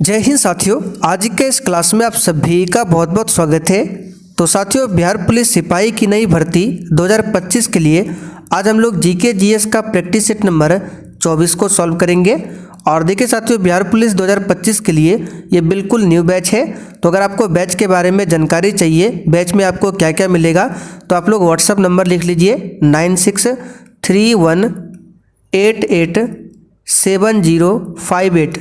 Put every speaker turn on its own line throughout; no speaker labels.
जय हिंद साथियों, आज के इस क्लास में आप सभी का बहुत बहुत स्वागत है। तो साथियों, बिहार पुलिस सिपाही की नई भर्ती 2025 के लिए आज हम लोग जीके जीएस का प्रैक्टिस सेट नंबर 24 को सॉल्व करेंगे। और देखिए साथियों, बिहार पुलिस 2025 के लिए ये बिल्कुल न्यू बैच है। तो अगर आपको बैच के बारे में जानकारी चाहिए, बैच में आपको क्या क्या मिलेगा, तो आप लोग व्हाट्सअप नंबर लिख लीजिए 9631887058।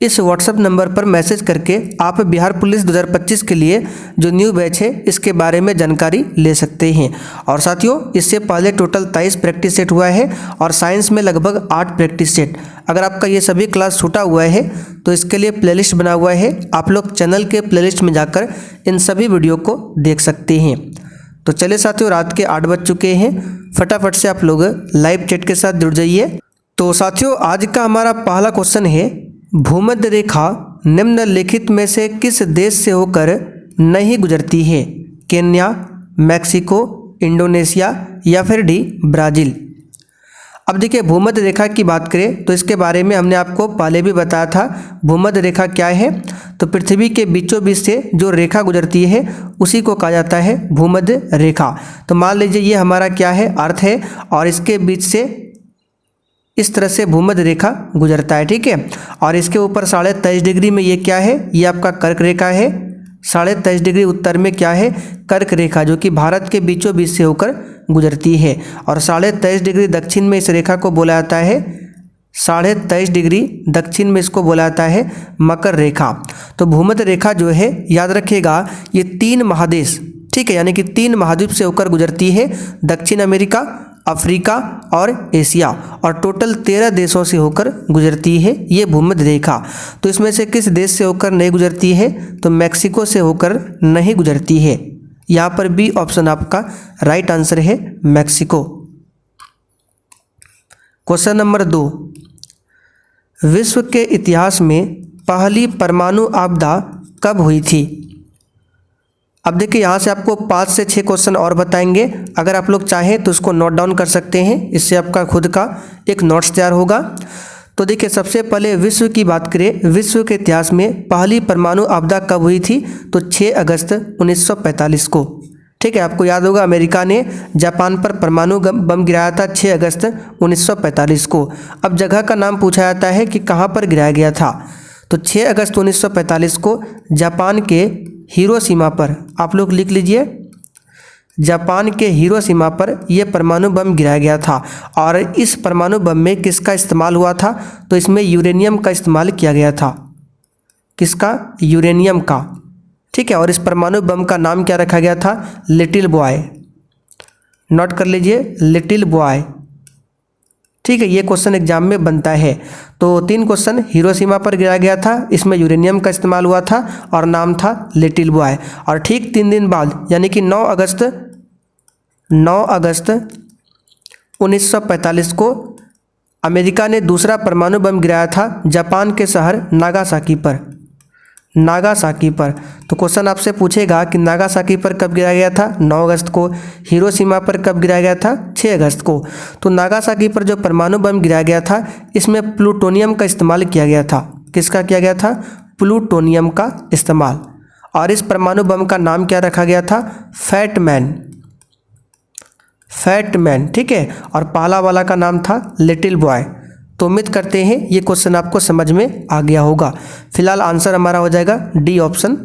इस व्हाट्सएप नंबर पर मैसेज करके आप बिहार पुलिस 2025 के लिए जो न्यू बैच है इसके बारे में जानकारी ले सकते हैं। और साथियों, इससे पहले टोटल 23 प्रैक्टिस सेट हुआ है और साइंस में लगभग 8 प्रैक्टिस सेट। अगर आपका ये सभी क्लास छूटा हुआ है तो इसके लिए प्लेलिस्ट बना हुआ है, आप लोग चैनल के प्लेलिस्ट में जाकर इन सभी वीडियो को देख सकते हैं। तो चलिए साथियों, रात के 8 बज चुके हैं, फटाफट से आप लोग लाइव चैट के साथ जुड़ जाइए। तो साथियों, आज का हमारा पहला क्वेश्चन है, भूमध्य रेखा निम्नलिखित में से किस देश से होकर नहीं गुजरती है? केन्या, मैक्सिको, इंडोनेशिया या फिर डी ब्राज़ील। अब देखिए, भूमध्य रेखा की बात करें तो इसके बारे में हमने आपको पहले भी बताया था। भूमध्य रेखा क्या है? तो पृथ्वी के बीचों बीच से जो रेखा गुजरती है उसी को कहा जाता है भूमध्य रेखा। तो मान लीजिए ये हमारा क्या है, अर्थ है, और इसके बीच से इस तरह से भूमध्य रेखा गुजरता है, ठीक है। और इसके ऊपर 23.5 डिग्री में ये क्या है, ये आपका कर्क रेखा है। 23.5 डिग्री उत्तर में क्या है, कर्क रेखा, जो कि भारत के बीचों बीच से होकर गुजरती है। और 23.5 डिग्री दक्षिण में इस रेखा को बोला जाता है 23.5 डिग्री दक्षिण में इसको बोला जाता है मकर रेखा। तो भूमध्य रेखा जो है, याद रखिएगा, ये 3 महादेश, ठीक है, यानी कि 3 महाद्वीप से होकर गुजरती है, दक्षिण अमेरिका, अफ्रीका और एशिया, और टोटल 13 देशों से होकर गुजरती है ये भूमध्य रेखा। तो इसमें से किस देश से होकर नहीं गुजरती है? तो मैक्सिको से होकर नहीं गुजरती है। यहाँ पर बी ऑप्शन आपका राइट आंसर है, मैक्सिको। क्वेश्चन नंबर 2, विश्व के इतिहास में पहली परमाणु आपदा कब हुई थी? अब देखिए, यहाँ से आपको 5 से 6 क्वेश्चन और बताएंगे। अगर आप लोग चाहें तो उसको नोट डाउन कर सकते हैं, इससे आपका खुद का एक नोट्स तैयार होगा। तो देखिए, सबसे पहले विश्व की बात करें, विश्व के इतिहास में पहली परमाणु आपदा कब हुई थी? तो 6 अगस्त 1945 को, ठीक है। आपको याद होगा, अमेरिका ने जापान पर परमाणु बम गिराया था 6 अगस्त 1945 को। अब जगह का नाम पूछा जाता है कि कहाँ पर गिराया गया था। तो 6 अगस्त 1945 को जापान के हिरोशिमा पर, आप लोग लिख लीजिए, जापान के हिरोशिमा पर यह परमाणु बम गिराया गया था। और इस परमाणु बम में किसका इस्तेमाल हुआ था? तो इसमें यूरेनियम का इस्तेमाल किया गया था। किसका? यूरेनियम का, ठीक है। और इस परमाणु बम का नाम क्या रखा गया था? Little boy. नोट कर लीजिए, लिटिल बॉय, ठीक है। ये क्वेश्चन एग्जाम में बनता है। तो 3 क्वेश्चन, हिरोशिमा पर गिराया गया था, इसमें यूरेनियम का इस्तेमाल हुआ था और नाम था लिटिल बॉय। और ठीक 3 दिन बाद, यानी कि 9 अगस्त 1945 को अमेरिका ने दूसरा परमाणु बम गिराया था जापान के शहर नागासाकी पर। नागासाकी पर। तो क्वेश्चन आपसे पूछेगा कि नागासाकी पर कब गिराया गया था? 9 अगस्त को। हिरोशिमा पर कब गिराया गया था? 6 अगस्त को। तो नागासाकी पर जो परमाणु बम गिराया गया था, इसमें प्लूटोनियम का इस्तेमाल किया गया था। किसका किया गया था? प्लूटोनियम का इस्तेमाल। और इस परमाणु बम का नाम क्या रखा गया था? Fat man. फैट मैन, ठीक है। और पहला वाला का नाम था लिटिल बॉय। तो उम्मीद करते हैं ये क्वेश्चन आपको समझ में आ गया होगा। फिलहाल आंसर हमारा हो जाएगा डी ऑप्शन।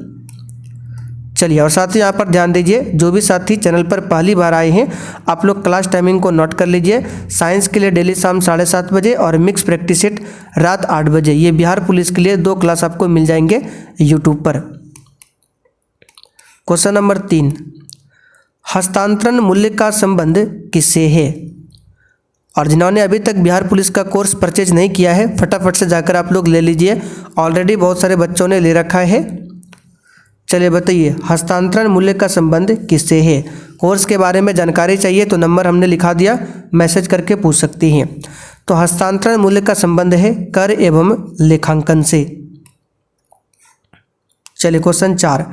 चलिए, और साथ ही यहाँ पर ध्यान दीजिए, जो भी साथी चैनल पर पहली बार आए हैं, आप लोग क्लास टाइमिंग को नोट कर लीजिए। साइंस के लिए डेली शाम 7:30 बजे और मिक्स प्रैक्टिस सेट रात 8 बजे। ये बिहार पुलिस के लिए 2 क्लास आपको मिल जाएंगे यूट्यूब पर। क्वेश्चन नंबर 3, हस्तांतरण मूल्य का संबंध किससे है? और जिन्होंने अभी तक बिहार पुलिस का कोर्स परचेज नहीं किया है, फटाफट से जाकर आप लोग ले लीजिए। ऑलरेडी बहुत सारे बच्चों ने ले रखा है। चलिए बताइए, हस्तांतरण मूल्य का संबंध किससे है? कोर्स के बारे में जानकारी चाहिए तो नंबर हमने लिखा दिया, मैसेज करके पूछ सकती हैं। तो हस्तांतरण मूल्य का संबंध है कर एवं लेखांकन से। चलिए क्वेश्चन 4,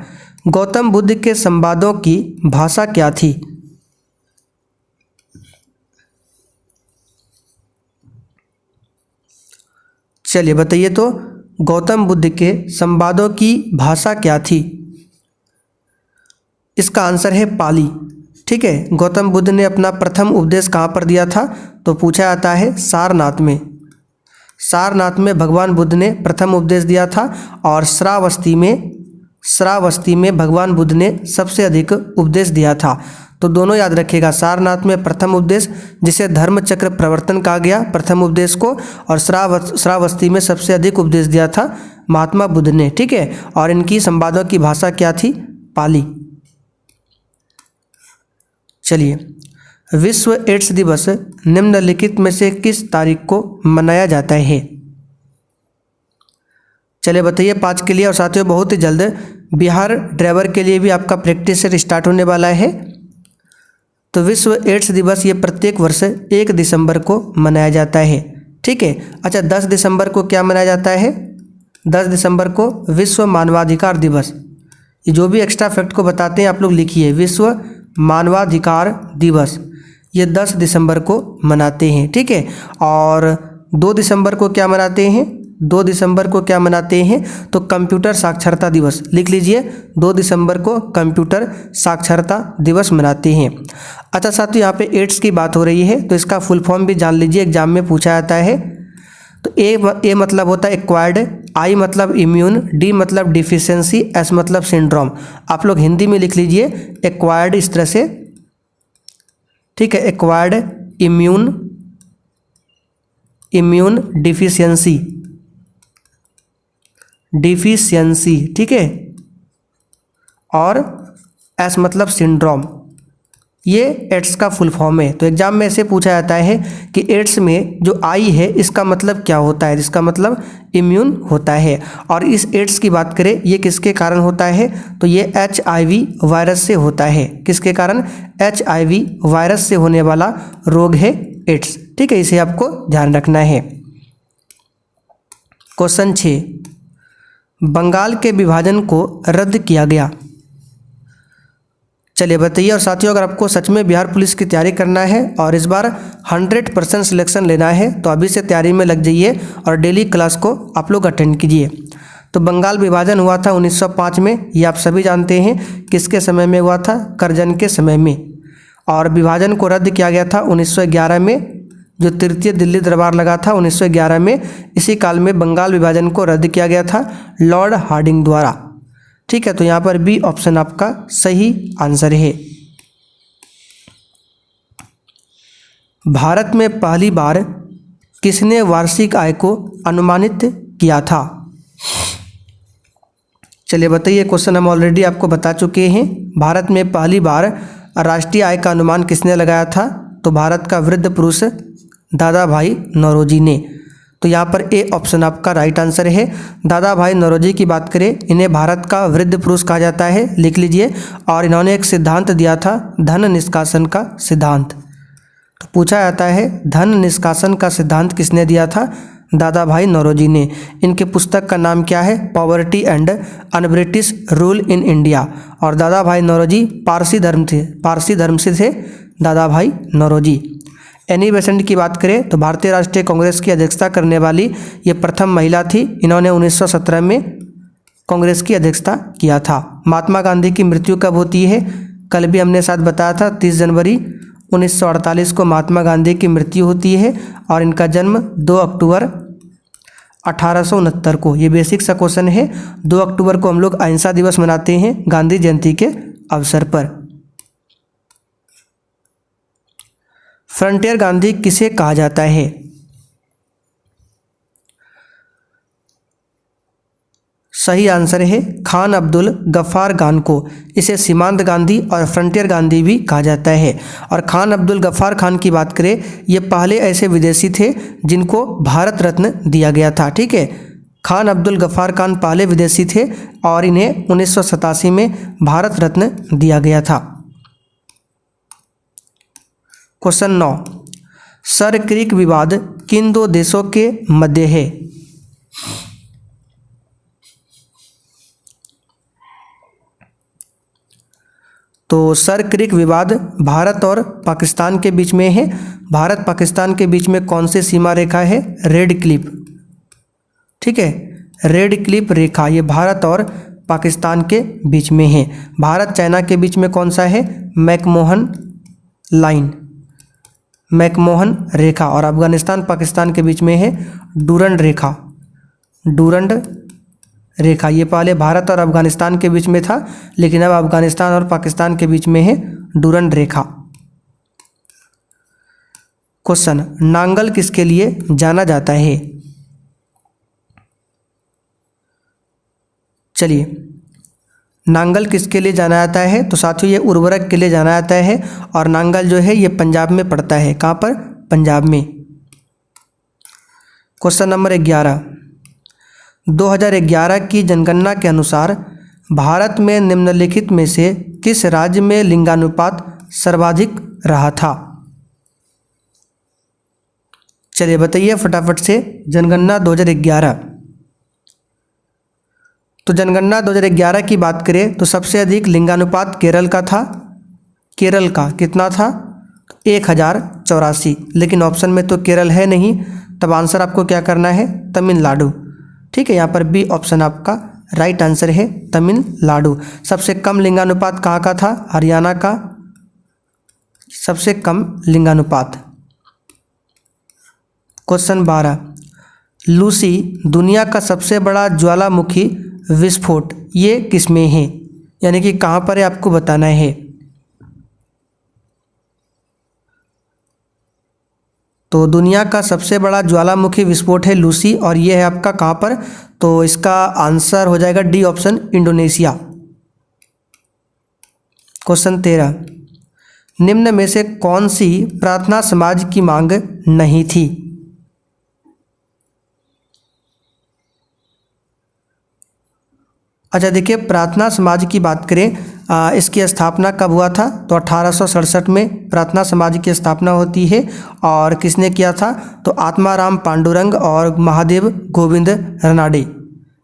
गौतम बुद्ध के संवादों की भाषा क्या थी? चलिए बताइए, तो गौतम बुद्ध के संवादों की भाषा क्या थी? इसका आंसर है पाली। ठीक है, गौतम बुद्ध ने अपना प्रथम उपदेश कहाँ पर दिया था? तो पूछा जाता है सारनाथ में। सारनाथ में भगवान बुद्ध ने प्रथम उपदेश दिया था और श्रावस्ती में भगवान बुद्ध ने सबसे अधिक उपदेश दिया था। तो दोनों याद रखिएगा, सारनाथ में प्रथम उपदेश जिसे धर्मचक्र प्रवर्तन कहा गया प्रथम उपदेश को, और श्रावस्ती में सबसे अधिक उपदेश दिया था महात्मा बुद्ध ने। ठीक है, और इनकी संवादों की भाषा क्या थी? पाली। चलिए, विश्व एड्स दिवस निम्नलिखित में से किस तारीख को मनाया जाता है? चलिए बताइए 5 के लिए। और साथियों बहुत ही जल्द बिहार ड्राइवर के लिए भी आपका प्रैक्टिस सेट स्टार्ट होने वाला है। तो विश्व एड्स दिवस ये प्रत्येक वर्ष 1 दिसंबर को मनाया जाता है। ठीक है, अच्छा 10 दिसंबर को क्या मनाया जाता है? 10 दिसंबर को विश्व मानवाधिकार दिवस। ये जो भी एक्स्ट्रा फैक्ट को बताते हैं आप लोग लिखिए। विश्व मानवाधिकार दिवस ये 10 दिसंबर को मनाते हैं। ठीक है, और 2 दिसंबर को क्या मनाते हैं? 2 दिसंबर को क्या मनाते हैं? तो कंप्यूटर साक्षरता दिवस। लिख लीजिए, 2 दिसंबर को कंप्यूटर साक्षरता दिवस मनाते हैं। अच्छा साथियों, यहाँ पे एड्स की बात हो रही है तो इसका फुल फॉर्म भी जान लीजिए, एग्जाम में पूछा जाता है। तो ए मतलब होता है एक्वायर्ड, आई मतलब इम्यून, डी मतलब डिफिशियंसी, एस मतलब सिंड्रोम। आप लोग हिंदी में लिख लीजिए एक्वायर्ड इस तरह से। ठीक है, एक्वायर्ड इम्यून डिफिशियंसी। ठीक है, और एस मतलब सिंड्रोम। ये एड्स का फुल फॉर्म है। तो एग्जाम में ऐसे पूछा जाता है कि एड्स में जो आई है इसका मतलब क्या होता है? इसका मतलब इम्यून होता है। और इस एड्स की बात करें ये किसके कारण होता है? तो ये HIV वायरस से होता है। किसके कारण? HIV वायरस से होने वाला रोग है एड्स। ठीक है, इसे आपको ध्यान रखना है। क्वेश्चन 6, बंगाल के विभाजन को रद्द किया गया। चलिए बताइए। और साथियों अगर आपको सच में बिहार पुलिस की तैयारी करना है और इस बार 100% सिलेक्शन लेना है तो अभी से तैयारी में लग जाइए और डेली क्लास को आप लोग अटेंड कीजिए। तो बंगाल विभाजन हुआ था 1905 में, ये आप सभी जानते हैं। किसके समय में हुआ था? करजन के समय में। और विभाजन को रद्द किया गया था 1911 में, जो तृतीय दिल्ली दरबार लगा था 1911 में। इसी काल में बंगाल विभाजन को रद्द किया गया था लॉर्ड हार्डिंग द्वारा। ठीक है, तो यहाँ पर बी ऑप्शन आपका सही आंसर है। भारत में पहली बार किसने वार्षिक आय को अनुमानित किया था? चलिए बताइए। क्वेश्चन हम ऑलरेडी आपको बता चुके हैं। भारत में पहली बार राष्ट्रीय आय का अनुमान किसने लगाया था? तो भारत का वृद्ध पुरुष दादा भाई नौरोजी ने। तो यहाँ पर ए ऑप्शन आपका राइट आंसर है। दादा भाई नौरोजी की बात करें, इन्हें भारत का वृद्ध पुरुष कहा जाता है, लिख लीजिए। और इन्होंने एक सिद्धांत दिया था धन निष्कासन का सिद्धांत। तो पूछा जाता है धन निष्कासन का सिद्धांत किसने दिया था? दादा भाई नौरोजी ने। इनके पुस्तक का नाम क्या है? Poverty and un British rule in India. और दादा भाई नौरोजी पारसी धर्म से थे दादा भाई नौरोजी। एनी बेसेंट की बात करें तो भारतीय राष्ट्रीय कांग्रेस की अध्यक्षता करने वाली ये प्रथम महिला थी। इन्होंने 1917 में कांग्रेस की अध्यक्षता किया था। महात्मा गांधी की मृत्यु कब होती है? कल भी हमने साथ बताया था 30 जनवरी 1948 को महात्मा गांधी की मृत्यु होती है। और इनका जन्म 2 अक्टूबर 1869 को। ये बेसिक सा क्वेश्चन है। 2 अक्टूबर को हम लोग अहिंसा दिवस मनाते हैं गांधी जयंती के अवसर पर। फ्रंटियर गांधी किसे कहा जाता है? सही आंसर है खान अब्दुल गफ्फार खान को। इसे सीमांत गांधी और फ्रंटियर गांधी भी कहा जाता है। और खान अब्दुल गफ्फार खान की बात करें, ये पहले ऐसे विदेशी थे जिनको भारत रत्न दिया गया था। ठीक है, खान अब्दुल गफ्फार खान पहले विदेशी थे और इन्हें 1987 में भारत रत्न दिया गया था। क्वेश्चन 9, सर क्रीक विवाद किन 2 देशों के मध्य है? तो सर क्रीक विवाद भारत और पाकिस्तान के बीच में है। भारत पाकिस्तान के बीच में कौन सी सीमा रेखा है? Red Cliff. ठीक है, रेड क्लिफ रेखा ये भारत और पाकिस्तान के बीच में है। भारत चाइना के बीच में कौन सा है? मैकमोहन लाइन, मैकमोहन रेखा। और अफगानिस्तान पाकिस्तान के बीच में है डूरंड रेखा, डूरंड रेखा। ये पहले भारत और अफगानिस्तान के बीच में था, लेकिन अब अफगानिस्तान और पाकिस्तान के बीच में है डूरंड रेखा। क्वेश्चन, नांगल किसके लिए जाना जाता है? चलिए, नांगल किसके लिए जाना जाता है? तो साथियों ये उर्वरक के लिए जाना जाता है। और नांगल जो है ये पंजाब में पड़ता है। कहाँ पर? पंजाब में। क्वेश्चन नंबर 11, 2011 की जनगणना के अनुसार भारत में निम्नलिखित में से किस राज्य में लिंगानुपात सर्वाधिक रहा था? चलिए बताइए फटाफट से। जनगणना 2011, तो जनगणना 2011 की बात करें तो सबसे अधिक लिंगानुपात केरल का था। केरल का कितना था? 1084। लेकिन ऑप्शन में तो केरल है नहीं, तब आंसर आपको क्या करना है? तमिलनाडु। ठीक है, यहाँ पर बी ऑप्शन आपका राइट आंसर है, तमिलनाडु। सबसे कम लिंगानुपात कहाँ का था? हरियाणा का सबसे कम लिंगानुपात। क्वेश्चन 12, लूसी दुनिया का सबसे बड़ा ज्वालामुखी विस्फोट ये किसमें है? यानी कि कहाँ पर है आपको बताना है। तो दुनिया का सबसे बड़ा ज्वालामुखी विस्फोट है लूसी, और ये है आपका कहाँ पर? तो इसका आंसर हो जाएगा डी ऑप्शन, इंडोनेशिया। क्वेश्चन 13, निम्न में से कौन सी प्रार्थना समाज की मांग नहीं थी? अच्छा देखिए, प्रार्थना समाज की बात करें, इसकी स्थापना कब हुआ था? तो 1867 में प्रार्थना समाज की स्थापना होती है। और किसने किया था? तो आत्माराम पांडुरंग और महादेव गोविंद रनाडे।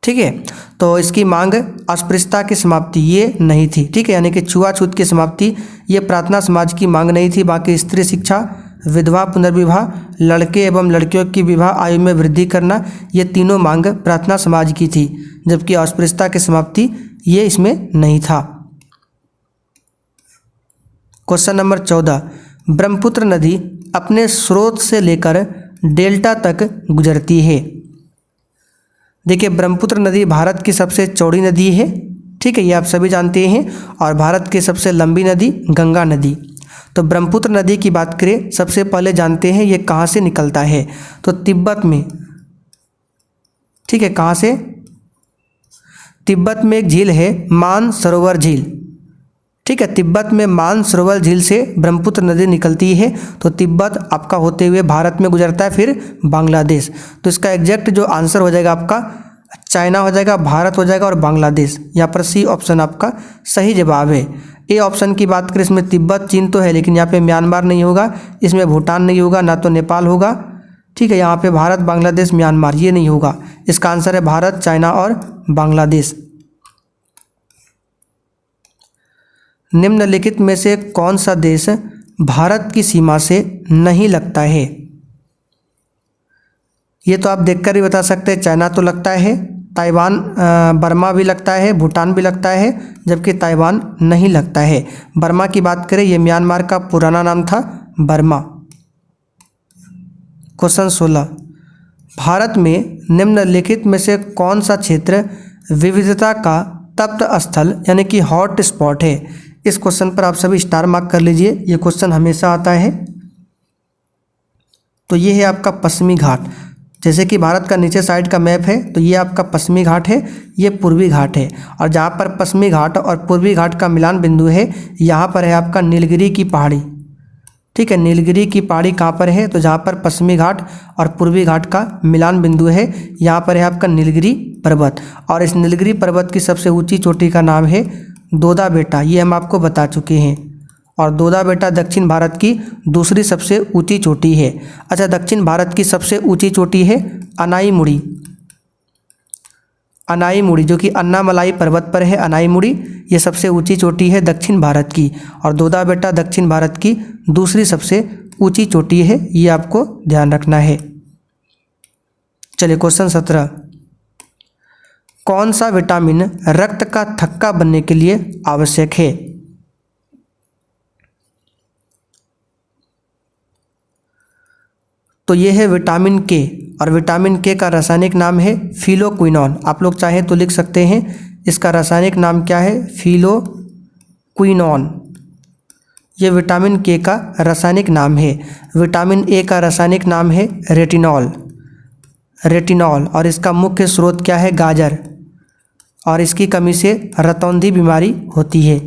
ठीक है, तो इसकी मांग अस्पृश्यता की समाप्ति ये नहीं थी। ठीक है, यानी कि छुआछूत की समाप्ति ये प्रार्थना समाज की मांग नहीं थी। बाकी स्त्री शिक्षा, विधवा पुनर्विवाह, लड़के एवं लड़कियों की विवाह आयु में वृद्धि करना, ये तीनों मांग प्रार्थना समाज की थी, जबकि अस्पृश्यता की समाप्ति ये इसमें नहीं था। क्वेश्चन नंबर 14, ब्रह्मपुत्र नदी अपने स्रोत से लेकर डेल्टा तक गुजरती है। देखिए, ब्रह्मपुत्र नदी भारत की सबसे चौड़ी नदी है। ठीक है, ये आप सभी जानते हैं। और भारत की सबसे लंबी नदी गंगा नदी। तो ब्रह्मपुत्र नदी की बात करें, सबसे पहले जानते हैं ये कहाँ से निकलता है? तो तिब्बत में। ठीक है, कहाँ से? तिब्बत में एक झील है मानसरोवर झील। ठीक है, तिब्बत में मानसरोवर झील से ब्रह्मपुत्र नदी निकलती है। तो तिब्बत आपका होते हुए भारत में गुजरता है, फिर बांग्लादेश। तो इसका एग्जैक्ट जो आंसर हो जाएगा आपका चाइना हो जाएगा, भारत हो जाएगा और बांग्लादेश। यहाँ पर सी ऑप्शन आपका सही जवाब है। ए ऑप्शन की बात करें, इसमें तिब्बत चीन तो है, लेकिन यहाँ पे म्यांमार नहीं होगा, इसमें भूटान नहीं होगा, ना तो नेपाल होगा। ठीक है, यहाँ पे भारत, बांग्लादेश, म्यांमार ये नहीं होगा। इसका आंसर है भारत, चाइना और बांग्लादेश। निम्नलिखित में से कौन सा देश भारत की सीमा से नहीं लगता है? ये तो आप देखकर ही बता सकते हैं। चाइना तो लगता है, ताइवान, बर्मा भी लगता है, भूटान भी लगता है, जबकि ताइवान नहीं लगता है। बर्मा की बात करें, ये म्यांमार का पुराना नाम था बर्मा। क्वेश्चन 16, भारत में निम्नलिखित में से कौन सा क्षेत्र विविधता का तप्त स्थल यानी कि हॉट स्पॉट है? इस क्वेश्चन पर आप सभी स्टार मार्क कर लीजिए, ये क्वेश्चन हमेशा आता है। तो ये है आपका पश्चिमी घाट। जैसे कि भारत का नीचे साइड का मैप है, तो ये आपका पश्चिमी घाट है, ये पूर्वी घाट है। और जहाँ पर पश्चिमी घाट और पूर्वी घाट का मिलान बिंदु है, यहाँ पर है आपका नीलगिरी की पहाड़ी। ठीक है, नीलगिरी की पहाड़ी कहाँ पर है? तो जहाँ पर पश्चिमी घाट और पूर्वी घाट का मिलान बिंदु है, यहाँ पर है आपका नीलगिरी पर्वत। और इस नीलगिरी पर्वत की सबसे ऊंची चोटी का नाम है दोदा बेटा, ये हम आपको बता चुके हैं। और दोदा बेटा दक्षिण भारत की दूसरी सबसे ऊंची चोटी है। अच्छा, दक्षिण भारत की सबसे ऊंची चोटी है अनाईमुड़ी। अनाईमुड़ी जो कि अन्नामलाई पर्वत पर है, अनाईमुड़ी ये सबसे ऊंची चोटी है दक्षिण भारत की। और दोदा बेटा दक्षिण भारत की दूसरी सबसे ऊंची चोटी है, ये आपको ध्यान रखना है। चलिए क्वेश्चन 17, कौन सा विटामिन रक्त का थक्का बनने के लिए आवश्यक है? तो ये है विटामिन के, और विटामिन के का रासायनिक नाम है फिलोक्विनोन। आप लोग चाहें तो लिख सकते हैं, इसका रासायनिक नाम क्या है? फिलोक्विनोन। ये विटामिन के का रासायनिक नाम है। विटामिन ए का रासायनिक नाम है रेटिनॉल, रेटिनॉल। और इसका मुख्य स्रोत क्या है? गाजर। और इसकी कमी से रतौंधी बीमारी होती है।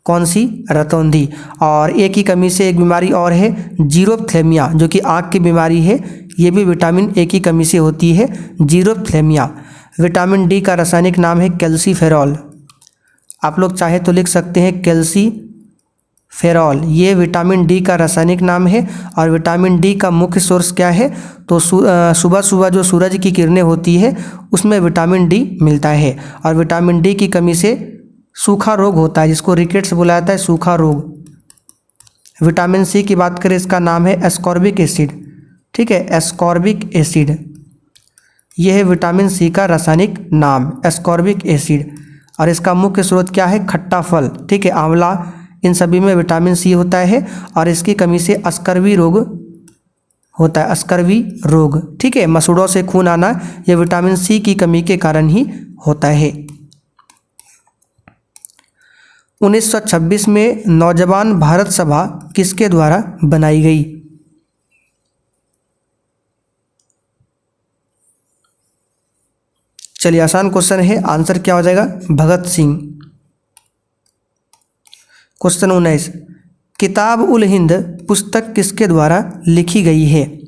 कौन सी? रतौंधी। और ए की कमी से एक बीमारी और है जीरोफ्थेल्मिया, जो कि आँख की बीमारी है। ये भी विटामिन ए की कमी से होती है, जीरोफ्थेल्मिया। विटामिन डी का रासायनिक नाम है कैल्सीफेरॉल। आप लोग चाहे तो लिख सकते हैं कैल्सीफेरॉल। ये विटामिन डी का रासायनिक नाम है। और विटामिन डी का मुख्य सोर्स क्या है? तो सुबह सुबह जो सूरज की किरणें होती है उसमें विटामिन डी मिलता है। और विटामिन डी की कमी से सूखा रोग होता है, जिसको रिकेट्स बुलाया जाता है, सूखा रोग। विटामिन सी की बात करें, इसका नाम है एस्कॉर्बिक एसिड। ठीक है, एस्कॉर्बिक एसिड। यह है विटामिन सी का रासायनिक नाम, एस्कॉर्बिक एसिड। और इसका मुख्य स्रोत क्या है? खट्टा फल। ठीक है, आंवला, इन सभी में विटामिन सी होता है। और इसकी कमी से अस्कर्वी रोग होता है, अस्कर्वी रोग। ठीक है, मसूड़ों से खून आना यह विटामिन सी की कमी के कारण ही होता है। 1926 में नौजवान भारत सभा किसके द्वारा बनाई गई? चलिए, आसान क्वेश्चन है, आंसर क्या हो जाएगा? भगत सिंह। क्वेश्चन 19, किताब उल हिंद पुस्तक किसके द्वारा लिखी गई है?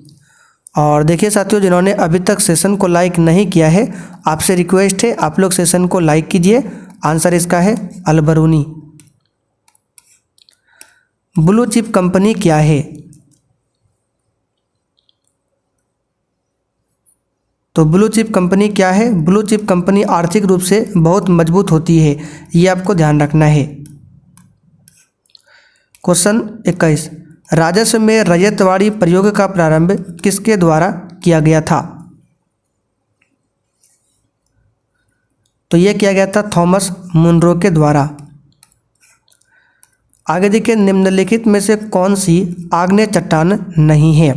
और देखिए साथियों, जिन्होंने अभी तक सेशन को लाइक नहीं किया है, आपसे रिक्वेस्ट है आप लोग सेशन को लाइक कीजिए। आंसर इसका है अलबरूनी। ब्लू चिप कंपनी क्या है? तो ब्लू चिप कंपनी क्या है? ब्लू चिप कंपनी आर्थिक रूप से बहुत मजबूत होती है, ये आपको ध्यान रखना है। क्वेश्चन 21, राजस्व में रैयतवाड़ी प्रयोग का प्रारंभ किसके द्वारा किया गया था? तो यह किया गया था थॉमस मुनरो के द्वारा। आगे देखिए, निम्नलिखित में से कौन सी आग्नेय चट्टान नहीं है?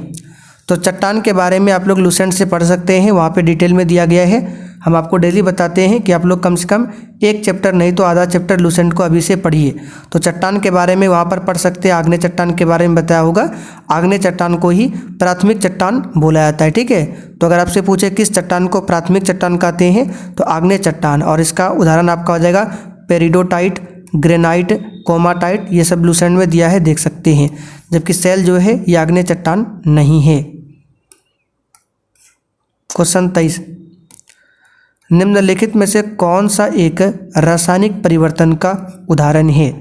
तो चट्टान के बारे में आप लोग लूसेंट से पढ़ सकते हैं, वहाँ पे डिटेल में दिया गया है। हम आपको डेली बताते हैं कि आप लोग कम से कम एक चैप्टर नहीं तो आधा चैप्टर लूसेंट को अभी से पढ़िए। तो चट्टान के बारे में वहाँ पर पढ़ सकते हैं, आग्नेय चट्टान के बारे में बताया होगा। आग्नेय चट्टान को ही प्राथमिक चट्टान बोला जाता है। ठीक है, तो अगर आपसे पूछे किस चट्टान को प्राथमिक चट्टान कहते हैं, तो आग्नेय चट्टान। और इसका उदाहरण आपका हो जाएगा पेरिडोटाइट, ग्रेनाइट, कोमाटाइट, ये सब लूसेंट में दिया है, देख सकते हैं। जबकि सेल जो है ये आग्नेय चट्टान नहीं है। क्वेश्चन 23, निम्नलिखित में से कौन सा एक रासायनिक परिवर्तन का उदाहरण है?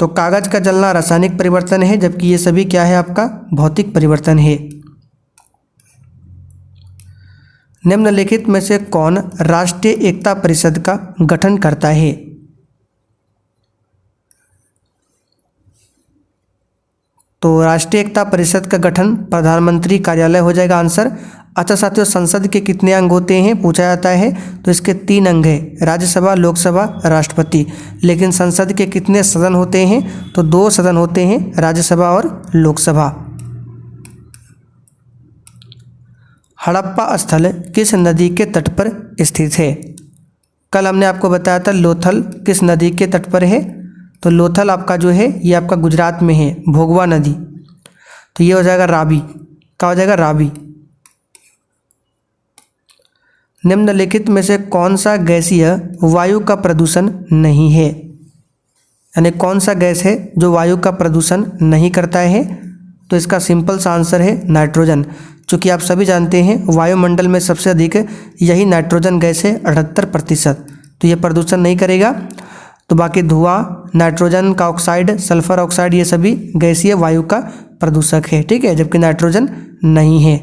तो कागज का जलना रासायनिक परिवर्तन है, जबकि ये सभी क्या है? आपका भौतिक परिवर्तन है। निम्नलिखित में से कौन राष्ट्रीय एकता परिषद का गठन करता है? तो राष्ट्रीय एकता परिषद का गठन प्रधानमंत्री कार्यालय हो जाएगा आंसर। अच्छा साथियों, संसद के कितने अंग होते हैं पूछा जाता है, तो इसके 3 अंग हैं, राज्यसभा, लोकसभा, राष्ट्रपति। लेकिन संसद के कितने सदन होते हैं? तो 2 सदन होते हैं, राज्यसभा और लोकसभा। हड़प्पा स्थल किस नदी के तट पर स्थित है? कल हमने आपको बताया था लोथल किस नदी के तट पर है? तो लोथल आपका जो है ये आपका गुजरात में है, भोगवा नदी। तो ये हो जाएगा रावी। क्या हो जाएगा? रावी। निम्नलिखित में से कौन सा गैसीय वायु का प्रदूषण नहीं है? यानी कौन सा गैस है जो वायु का प्रदूषण नहीं करता है? तो इसका सिंपल सा आंसर है नाइट्रोजन। चूँकि आप सभी जानते हैं वायुमंडल में सबसे अधिक यही नाइट्रोजन गैस है, 78%। तो ये प्रदूषण नहीं करेगा। तो बाकी धुआं, नाइट्रोजन का ऑक्साइड, सल्फर ऑक्साइड, ये सभी गैसीय वायु का प्रदूषक है। ठीक है, जबकि नाइट्रोजन नहीं है।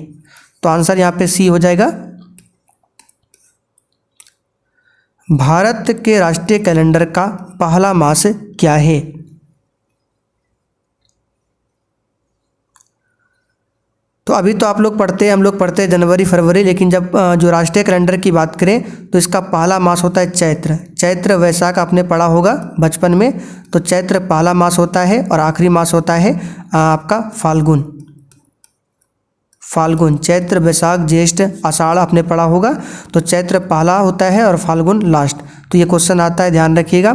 तो आंसर यहाँ पे सी हो जाएगा। भारत के राष्ट्रीय कैलेंडर का पहला मास क्या है? तो अभी तो आप लोग पढ़ते हैं, हम लोग पढ़ते हैं जनवरी फरवरी, लेकिन जब जो राष्ट्रीय कैलेंडर की बात करें तो इसका पहला मास होता है चैत्र। चैत्र वैशाख आपने पढ़ा होगा बचपन में, तो चैत्र पहला मास होता है और आखिरी मास होता है आपका फाल्गुन। फाल्गुन, चैत्र वैशाख ज्येष्ठ आषाढ़ आपने पढ़ा होगा, तो चैत्र पहला होता है और फाल्गुन लास्ट। तो ये क्वेश्चन आता है, ध्यान रखिएगा।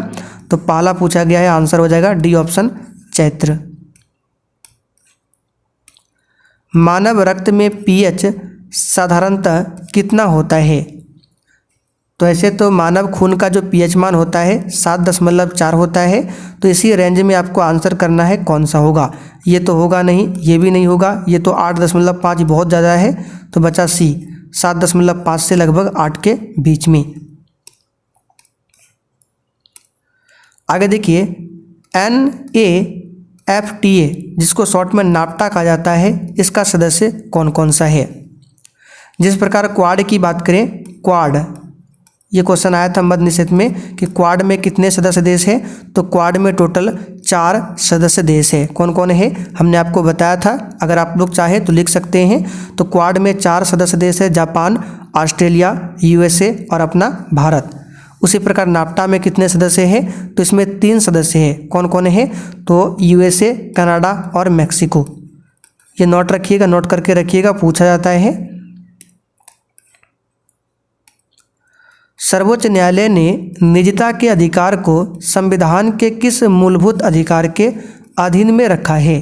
तो पहला पूछा गया है, आंसर हो जाएगा डी ऑप्शन चैत्र। मानव रक्त में पीएच साधारणतः कितना होता है? तो ऐसे तो मानव खून का जो पीएच मान होता है 7.4 होता है। तो इसी रेंज में आपको आंसर करना है कौन सा होगा। ये तो होगा नहीं, ये भी नहीं होगा, ये तो 8.5 बहुत ज़्यादा है, तो बचा सी 7.5 से लगभग 8 के बीच में। आगे देखिए, NAFTA जिसको शॉर्ट में नाफ्टा कहा जाता है, इसका सदस्य कौन कौन सा है? जिस प्रकार क्वाड की बात करें, क्वाड ये क्वेश्चन आया था मद्य निषेध में कि क्वाड में कितने सदस्य देश हैं, तो क्वाड में टोटल 4 सदस्य देश है। कौन कौन है हमने आपको बताया था, अगर आप लोग चाहे तो लिख सकते हैं। तो क्वाड में 4 सदस्य देश है, जापान, ऑस्ट्रेलिया, USA और अपना भारत। उसी प्रकार नाफ्टा में कितने सदस्य हैं, तो इसमें 3 सदस्य हैं। कौन कौन है, तो USA, कनाडा और मैक्सिको। ये नोट रखिएगा, नोट करके रखिएगा, पूछा जाता है। सर्वोच्च न्यायालय ने निजता के अधिकार को संविधान के किस मूलभूत अधिकार के अधीन में रखा है?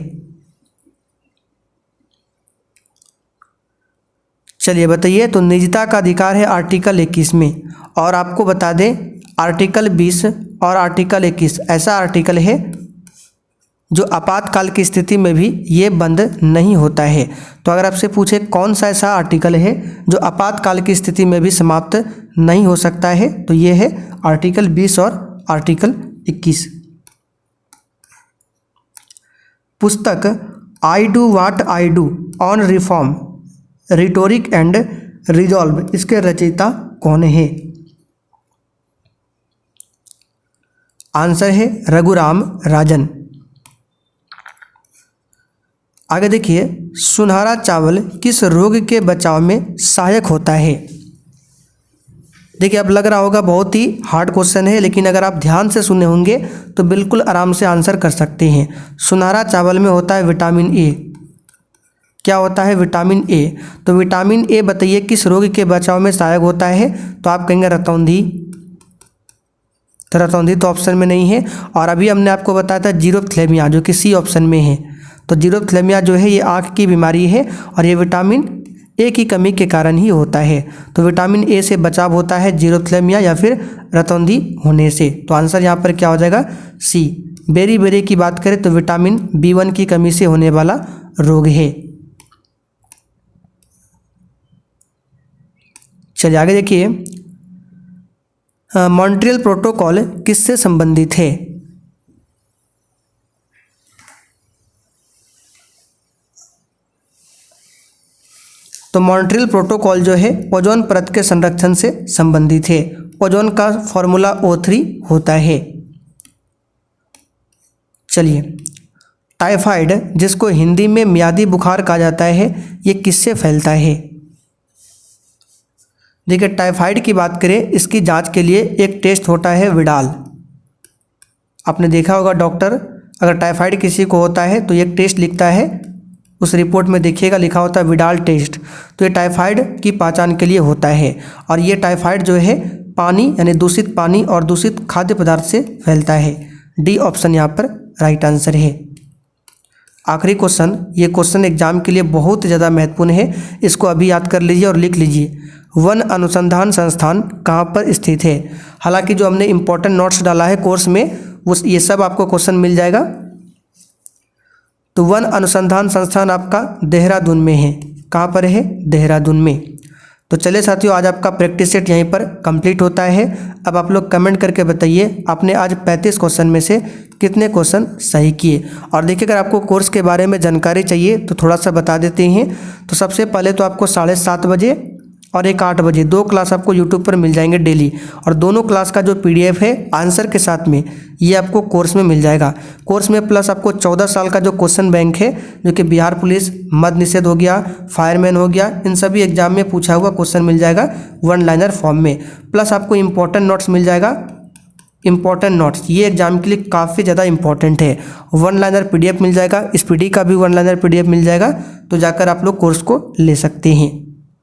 चलिए बताइए। तो निजता का अधिकार है आर्टिकल 21 में, और आपको बता दें आर्टिकल 20 और आर्टिकल 21 ऐसा आर्टिकल है जो आपातकाल की स्थिति में भी ये बंद नहीं होता है। तो अगर आपसे पूछे कौन सा ऐसा आर्टिकल है जो आपातकाल की स्थिति में भी समाप्त नहीं हो सकता है, तो ये है आर्टिकल 20 और आर्टिकल 21। पुस्तक I do what I do on reform, rhetoric and resolve, इसके रचयिता कौन है? आंसर है रघुराम राजन। आगे देखिए, सुनहरा चावल किस रोग के बचाव में सहायक होता है? देखिए अब लग रहा होगा बहुत ही हार्ड क्वेश्चन है, लेकिन अगर आप ध्यान से सुने होंगे तो बिल्कुल आराम से आंसर कर सकते हैं। सुनहरा चावल में होता है विटामिन ए। क्या होता है? Vitamin A. तो विटामिन ए बताइए किस रोग के बचाव में सहायक होता है? तो आप कहेंगे रतौंधी। तो रतौंधी तो ऑप्शन में नहीं है। और अभी हमने आपको बताया था जीरोफ्थेल्मिया, जो कि सी ऑप्शन में है। तो जीरोफ्थेल्मिया जो है ये आँख की बीमारी है और ये विटामिन ए की कमी के कारण ही होता है। तो विटामिन ए से बचाव होता है जीरोफ्थेल्मिया या फिर रतौंधी होने से। तो आंसर यहाँ पर क्या हो जाएगा? सी। बेरी बेरी की बात करें तो विटामिन B1 की कमी से होने वाला रोग है। चलिए आगे देखिए, मॉन्ट्रियल प्रोटोकॉल किससे संबंधित है? तो मॉन्ट्रियल प्रोटोकॉल जो है ओजोन परत के संरक्षण से संबंधित है। ओजोन का फॉर्मूला O3 होता है। चलिए, टाइफाइड जिसको हिंदी में मियादी बुखार कहा जाता है, ये किससे फैलता है? देखिए टाइफाइड की बात करें, इसकी जांच के लिए एक टेस्ट होता है विडाल। आपने देखा होगा डॉक्टर अगर टाइफाइड किसी को होता है तो एक टेस्ट लिखता है, उस रिपोर्ट में देखिएगा लिखा होता है विडाल टेस्ट। तो ये टाइफाइड की पहचान के लिए होता है। और ये टाइफाइड जो है पानी यानी दूषित पानी और दूषित खाद्य पदार्थ से फैलता है। डी ऑप्शन यहाँ पर राइट आंसर है। आखिरी क्वेश्चन, ये क्वेश्चन एग्जाम के लिए बहुत ज़्यादा महत्वपूर्ण है, इसको अभी याद कर लीजिए और लिख लीजिए। वन अनुसंधान संस्थान कहाँ पर स्थित है? हालांकि जो हमने इम्पोर्टेंट नोट्स डाला है कोर्स में वो ये सब आपको क्वेश्चन मिल जाएगा। तो वन अनुसंधान संस्थान आपका देहरादून में है। कहाँ पर है? देहरादून में। तो चलिए साथियों, आज आपका प्रैक्टिस सेट यहीं पर कंप्लीट होता है। अब आप लोग कमेंट करके बताइए आपने आज 35 क्वेश्चन में से कितने क्वेश्चन सही किए। और देखिए अगर आपको कोर्स के बारे में जानकारी चाहिए तो थोड़ा सा बता देते हैं। तो सबसे पहले तो आपको 7:30 बजे और एक 8 बजे, 2 क्लास आपको यूट्यूब पर मिल जाएंगे डेली। और दोनों क्लास का जो पीडीएफ है आंसर के साथ में, ये आपको कोर्स में मिल जाएगा। कोर्स में प्लस आपको 14 साल का जो क्वेश्चन बैंक है, जो कि बिहार पुलिस, मद्य निषेध हो गया, फायरमैन हो गया, इन सभी एग्जाम में पूछा हुआ क्वेश्चन मिल जाएगा 1 लाइनर फॉर्म में। प्लस आपको इंपॉर्टेंट नोट्स मिल जाएगा। इंपॉर्टेंट नोट्स ये एग्जाम के लिए काफ़ी ज़्यादा इंपॉर्टेंट है। 1 लाइनर पीडीएफ मिल जाएगा, स्पीडी का भी 1 लाइनर पीडीएफ मिल जाएगा। तो जाकर आप लोग कोर्स को ले सकते हैं।